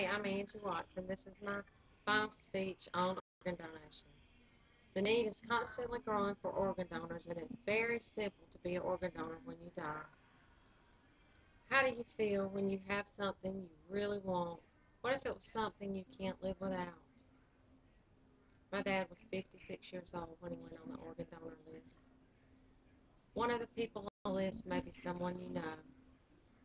Hey, I'm Angie Watson. This is my final speech on organ donation. The need is constantly growing for organ donors, and it's very simple to be an organ donor when you die. How do you feel when you have something you really want? What if it was something you can't live without? My dad was 56 years old when he went on the organ donor list. One of the people on the list may be someone you know.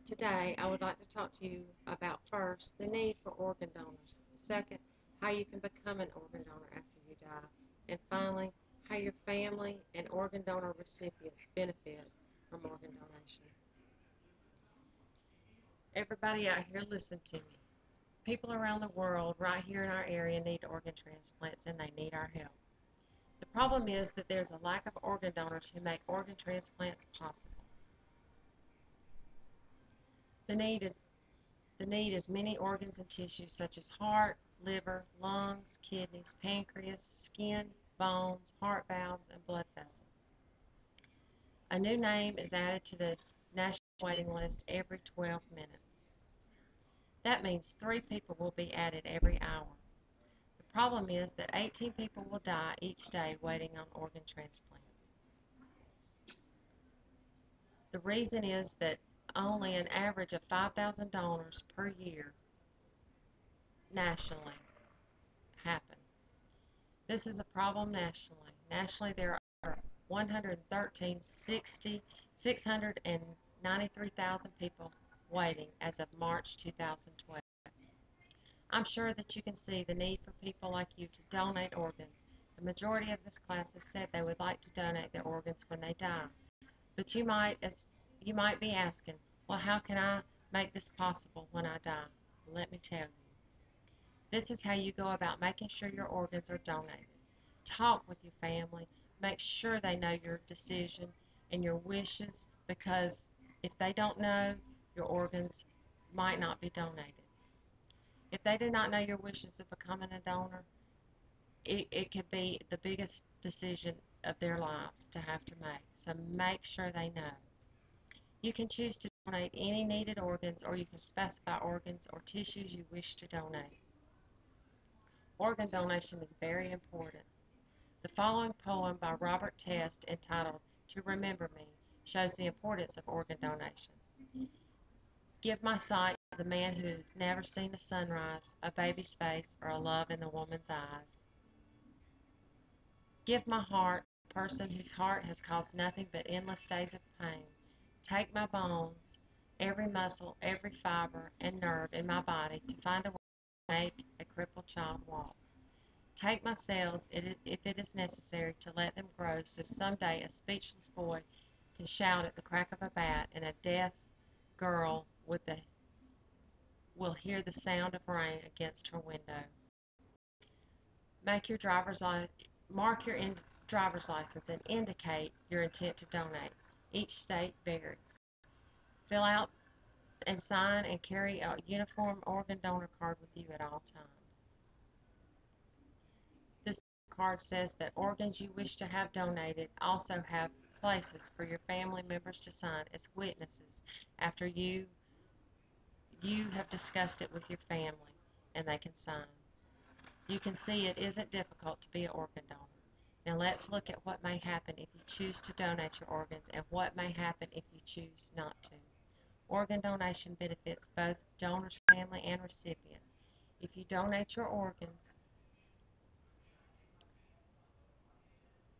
Today, I would like to talk to you about first, the need for organ donors, second, how you can become an organ donor after you die, and finally, how your family and organ donor recipients benefit from organ donation. Everybody out here, listen to me. People around the world, right here in our area, need organ transplants and they need our help. The problem is that there's a lack of organ donors who make organ transplants possible. The need is The need is many organs and tissues such as heart, liver, lungs, kidneys, pancreas, skin, bones, heart valves, and blood vessels. A new name is added to the national waiting list every 12 minutes. That means 3 people will be added every hour. The problem is that 18 people will die each day waiting on organ transplants. The reason is that only an average of 5,000 donors per year nationally happen. This is a problem nationally. Nationally, there are 693,000 people waiting as of March 2012. I'm sure that you can see the need for people like you to donate organs. The majority of this class has said they would like to donate their organs when they die. But you might be asking, well, how can I make this possible when I die? Let me tell you. This is how you go about making sure your organs are donated. Talk with your family. Make sure they know your decision and your wishes, because if they don't know, your organs might not be donated. If they do not know your wishes of becoming a donor, it could be the biggest decision of their lives to have to make. So make sure they know. You can choose to donate any needed organs, or you can specify organs or tissues you wish to donate. Organ donation is very important. The following poem by Robert Test, entitled "To Remember Me," shows the importance of organ donation. Give my sight to the man who's never seen a sunrise, a baby's face, or a love in the woman's eyes. Give my heart to the person whose heart has caused nothing but endless days of pain. Take my bones, every muscle, every fiber and nerve in my body, to find a way to make a crippled child walk. Take my cells, if it is necessary, to let them grow so someday a speechless boy can shout at the crack of a bat, and a deaf girl will hear the sound of rain against her window. Make your mark your driver's license and indicate your intent to donate. Each state varies. Fill out and sign and carry a uniform organ donor card with you at all times. This card says that organs you wish to have donated also have places for your family members to sign as witnesses after you have discussed it with your family, and they can sign. You can see it isn't difficult to be an organ donor. Now let's look at what may happen if you choose to donate your organs, and what may happen if you choose not to. Organ donation benefits both donor's family and recipients. If you donate your organs,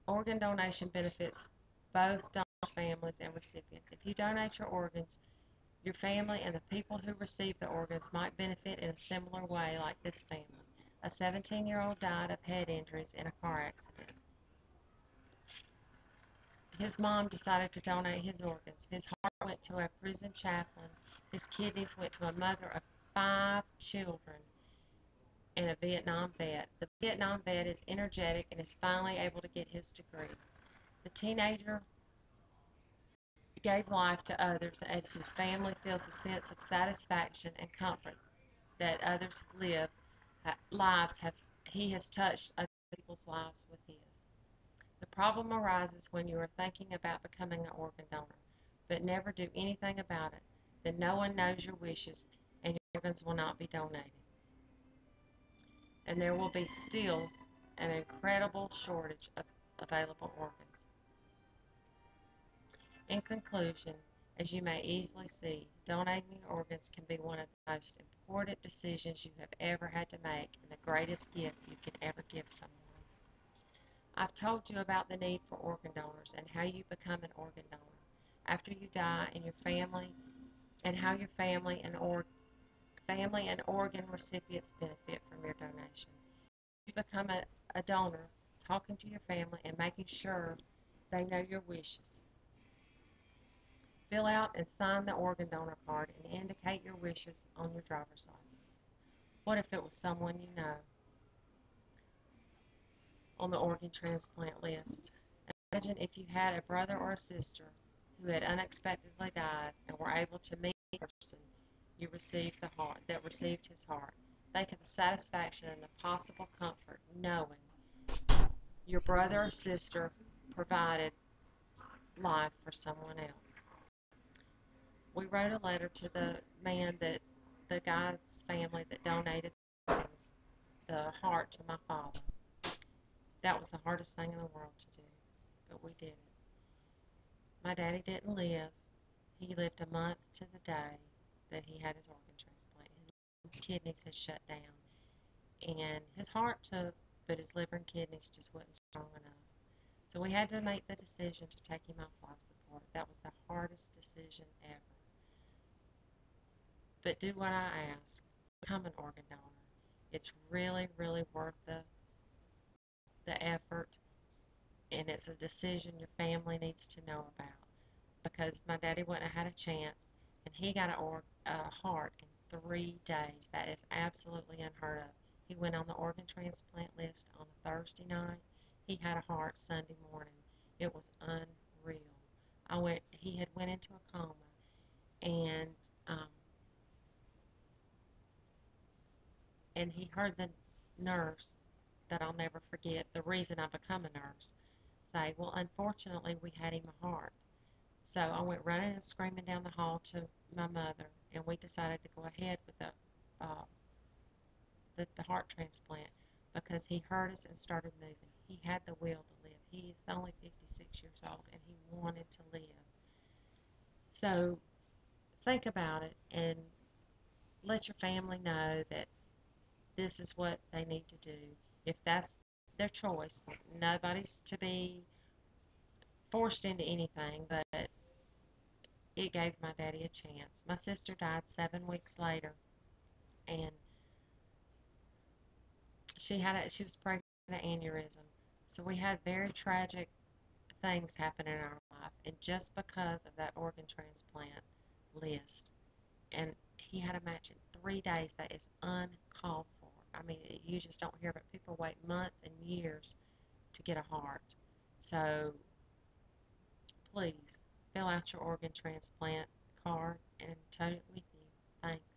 organ donation benefits both donors' families and recipients. If you donate your organs, your family and the people who receive the organs might benefit in a similar way like this family. A 17-year-old died of head injuries in a car accident. His mom decided to donate his organs. His heart went to a prison chaplain. His kidneys went to a mother of 5 children and a Vietnam vet. The Vietnam vet is energetic and is finally able to get his degree. The teenager gave life to others as his family feels a sense of satisfaction and comfort that others he has touched other people's lives with his. The problem arises when you are thinking about becoming an organ donor, but never do anything about it. Then no one knows your wishes, and your organs will not be donated. and there will be still an incredible shortage of available organs. In conclusion, as you may easily see, donating organs can be one of the most important decisions you have ever had to make and the greatest gift you can ever give someone. I've told you about the need for organ donors and how you become an organ donor after you die and your family and how your family and organ recipients benefit from your donation. You become a donor, talking to your family and making sure they know your wishes. Fill out and sign the organ donor card and indicate your wishes on your driver's license. What if it was someone you know on the organ transplant list? Imagine if you had a brother or a sister who had unexpectedly died and were able to meet the person you received that received his heart. Think of the satisfaction and the possible comfort knowing your brother or sister provided life for someone else. We wrote a letter to the guy's family that donated the heart to my father. That was the hardest thing in the world to do, but we did it. My daddy didn't live. He lived a month to the day that he had his organ transplant. His kidneys had shut down, and his heart took, but his liver and kidneys just wasn't strong enough. So we had to make the decision to take him off life support. That was the hardest decision ever. But do what I ask. Become an organ donor. It's really, really worth the effort, and it's a decision your family needs to know about. Because my daddy wouldn't have had a chance, and he got a heart in 3 days. That is absolutely unheard of. He went on the organ transplant list on a Thursday night. He had a heart Sunday morning. It was unreal. He had went into a coma, and um, and he heard the nurse that I'll never forget, the reason I become a nurse, say, well, unfortunately, we had him a heart. So I went running and screaming down the hall to my mother, and we decided to go ahead with the heart transplant because he heard us and started moving. He had the will to live. He's only 56 years old, and he wanted to live. So think about it and let your family know that this is what they need to do. If that's their choice, nobody's to be forced into anything, but it gave my daddy a chance. My sister died 7 weeks later, and she was pregnant with an aneurysm. So we had very tragic things happen in our life, and just because of that organ transplant list, and he had a match in 3 days, that is uncalled for. I mean, you just don't hear, but people wait months and years to get a heart. So please fill out your organ transplant card and tote it with you. Thank you.